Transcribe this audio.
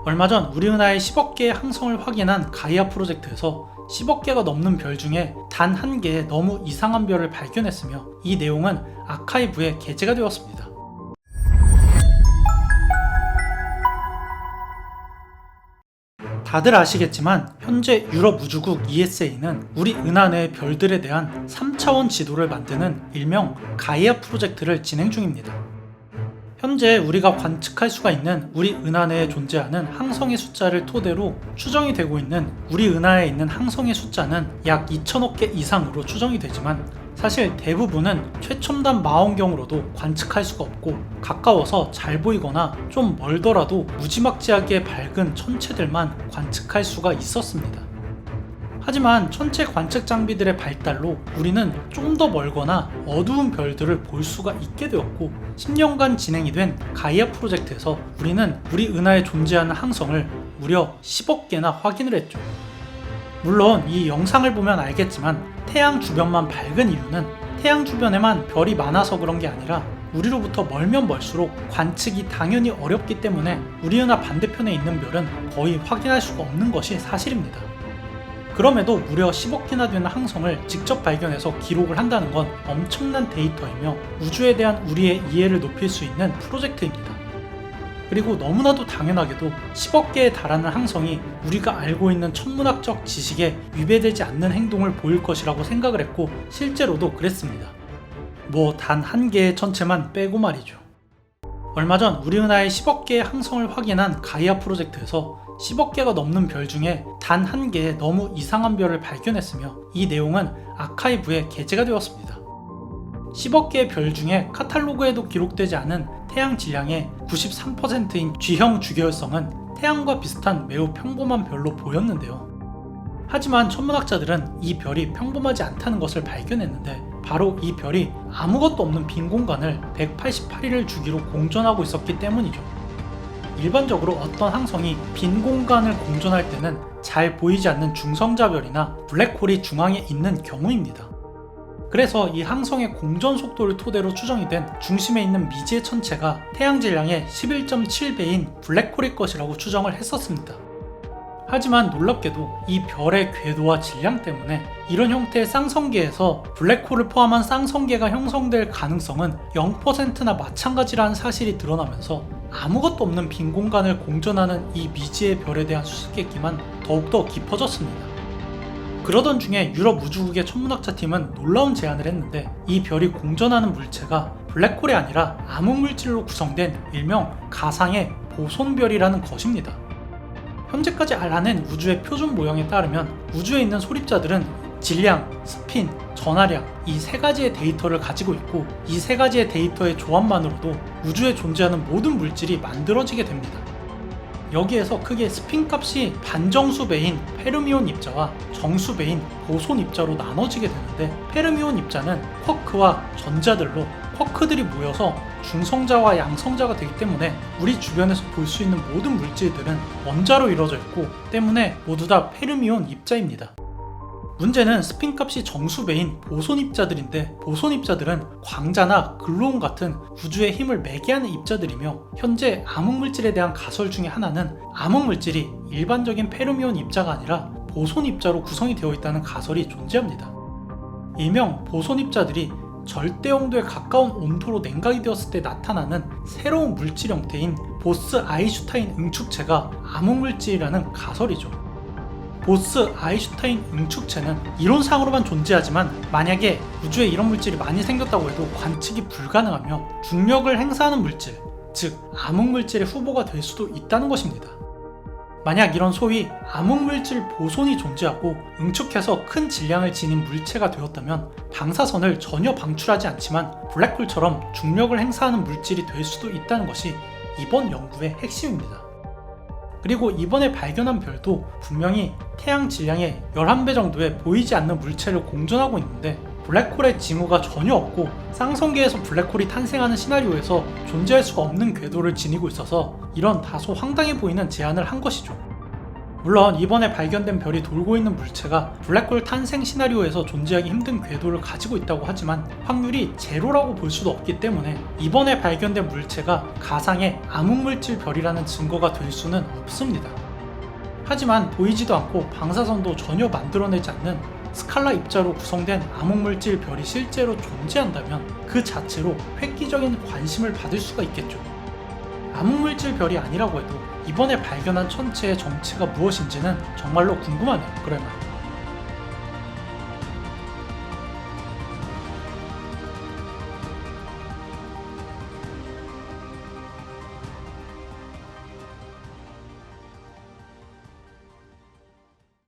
얼마 전 우리 은하의 10억 개의 항성을 확인한 가이아 프로젝트에서 10억 개가 넘는 별 중에 단 한 개의 너무 이상한 별을 발견했으며 이 내용은 아카이브에 게재가 되었습니다. 다들 아시겠지만 현재 유럽 우주국 ESA는 우리 은하 내 별들에 대한 3차원 지도를 만드는 일명 가이아 프로젝트를 진행 중입니다. 현재 우리가 관측할 수가 있는 우리 은하 내에 존재하는 항성의 숫자를 토대로 추정이 되고 있는 우리 은하에 있는 항성의 숫자는 약 2천억 개 이상으로 추정이 되지만 사실 대부분은 최첨단 망원경으로도 관측할 수가 없고 가까워서 잘 보이거나 좀 멀더라도 무지막지하게 밝은 천체들만 관측할 수가 있었습니다. 하지만 천체 관측 장비들의 발달로 우리는 좀 더 멀거나 어두운 별들을 볼 수가 있게 되었고 10년간 진행이 된 가이아 프로젝트에서 우리는 우리 은하에 존재하는 항성을 무려 10억 개나 확인을 했죠. 물론 이 영상을 보면 알겠지만 태양 주변만 밝은 이유는 태양 주변에만 별이 많아서 그런 게 아니라 우리로부터 멀면 멀수록 관측이 당연히 어렵기 때문에 우리 은하 반대편에 있는 별은 거의 확인할 수가 없는 것이 사실입니다. 그럼에도 무려 10억 개나 되는 항성을 직접 발견해서 기록을 한다는 건 엄청난 데이터이며 우주에 대한 우리의 이해를 높일 수 있는 프로젝트입니다. 그리고 너무나도 당연하게도 10억 개에 달하는 항성이 우리가 알고 있는 천문학적 지식에 위배되지 않는 행동을 보일 것이라고 생각을 했고 실제로도 그랬습니다. 뭐 단 한 개의 천체만 빼고 말이죠. 얼마 전 우리 은하의 10억 개의 항성을 확인한 가이아 프로젝트에서 10억 개가 넘는 별 중에 단 한 개의 너무 이상한 별을 발견했으며 이 내용은 아카이브에 게재가 되었습니다. 10억 개의 별 중에 카탈로그에도 기록되지 않은 태양 질량의 93%인 G형 주계열성은 태양과 비슷한 매우 평범한 별로 보였는데요. 하지만 천문학자들은 이 별이 평범하지 않다는 것을 발견했는데 바로 이 별이 아무것도 없는 빈 공간을 188일을 주기로 공전하고 있었기 때문이죠. 일반적으로 어떤 항성이 빈 공간을 공전할 때는 잘 보이지 않는 중성자별이나 블랙홀이 중앙에 있는 경우입니다. 그래서 이 항성의 공전 속도를 토대로 추정이 된 중심에 있는 미지의 천체가 태양 질량의 11.7배인 블랙홀일 것이라고 추정을 했었습니다. 하지만 놀랍게도 이 별의 궤도와 질량 때문에 이런 형태의 쌍성계에서 블랙홀을 포함한 쌍성계가 형성될 가능성은 0%나 마찬가지라는 사실이 드러나면서 아무것도 없는 빈 공간을 공전하는 이 미지의 별에 대한 수수께끼만 더욱더 깊어졌습니다. 그러던 중에 유럽 우주국의 천문학자 팀은 놀라운 제안을 했는데 이 별이 공전하는 물체가 블랙홀이 아니라 암흑물질로 구성된 일명 가상의 보손별이라는 것입니다. 현재까지 알아낸 우주의 표준 모형에 따르면 우주에 있는 소립자들은 질량, 스핀, 전하량 이 세 가지의 데이터를 가지고 있고 이 세 가지의 데이터의 조합만으로도 우주에 존재하는 모든 물질이 만들어지게 됩니다. 여기에서 크게 스핀 값이 반정수배인 페르미온 입자와 정수배인 보손 입자로 나눠지게 되는데 페르미온 입자는 쿼크와 전자들로 쿼크들이 모여서 중성자와 양성자가 되기 때문에 우리 주변에서 볼 수 있는 모든 물질들은 원자로 이루어져 있고 때문에 모두 다 페르미온 입자입니다. 문제는 스핀 값이 정수배인 보손 입자들인데 보손 입자들은 광자나 글루온 같은 우주의 힘을 매개하는 입자들이며 현재 암흑물질에 대한 가설 중에 하나는 암흑물질이 일반적인 페르미온 입자가 아니라 보손 입자로 구성이 되어 있다는 가설이 존재합니다. 일명 보손 입자들이 절대 온도에 가까운 온도로 냉각이 되었을 때 나타나는 새로운 물질 형태인 보스 아인슈타인 응축체가 암흑물질이라는 가설이죠. 보스 아인슈타인 응축체는 이론상으로만 존재하지만 만약에 우주에 이런 물질이 많이 생겼다고 해도 관측이 불가능하며 중력을 행사하는 물질, 즉 암흑물질의 후보가 될 수도 있다는 것입니다. 만약 이런 소위 암흑물질 보손이 존재하고 응축해서 큰 질량을 지닌 물체가 되었다면 방사선을 전혀 방출하지 않지만 블랙홀처럼 중력을 행사하는 물질이 될 수도 있다는 것이 이번 연구의 핵심입니다. 그리고 이번에 발견한 별도 분명히 태양 질량의 11배 정도의 보이지 않는 물체를 공전하고 있는데 블랙홀의 징후가 전혀 없고 쌍성계에서 블랙홀이 탄생하는 시나리오에서 존재할 수가 없는 궤도를 지니고 있어서 이런 다소 황당해 보이는 제안을 한 것이죠. 물론 이번에 발견된 별이 돌고 있는 물체가 블랙홀 탄생 시나리오에서 존재하기 힘든 궤도를 가지고 있다고 하지만 확률이 제로라고 볼 수도 없기 때문에 이번에 발견된 물체가 가상의 암흑물질 별이라는 증거가 될 수는 없습니다. 하지만 보이지도 않고 방사선도 전혀 만들어내지 않는 스칼라 입자로 구성된 암흑물질 별이 실제로 존재한다면 그 자체로 획기적인 관심을 받을 수가 있겠죠. 암흑물질 별이 아니라고 해도 이번에 발견한 천체의 정체가 무엇인지는 정말로 궁금하네요. 그러면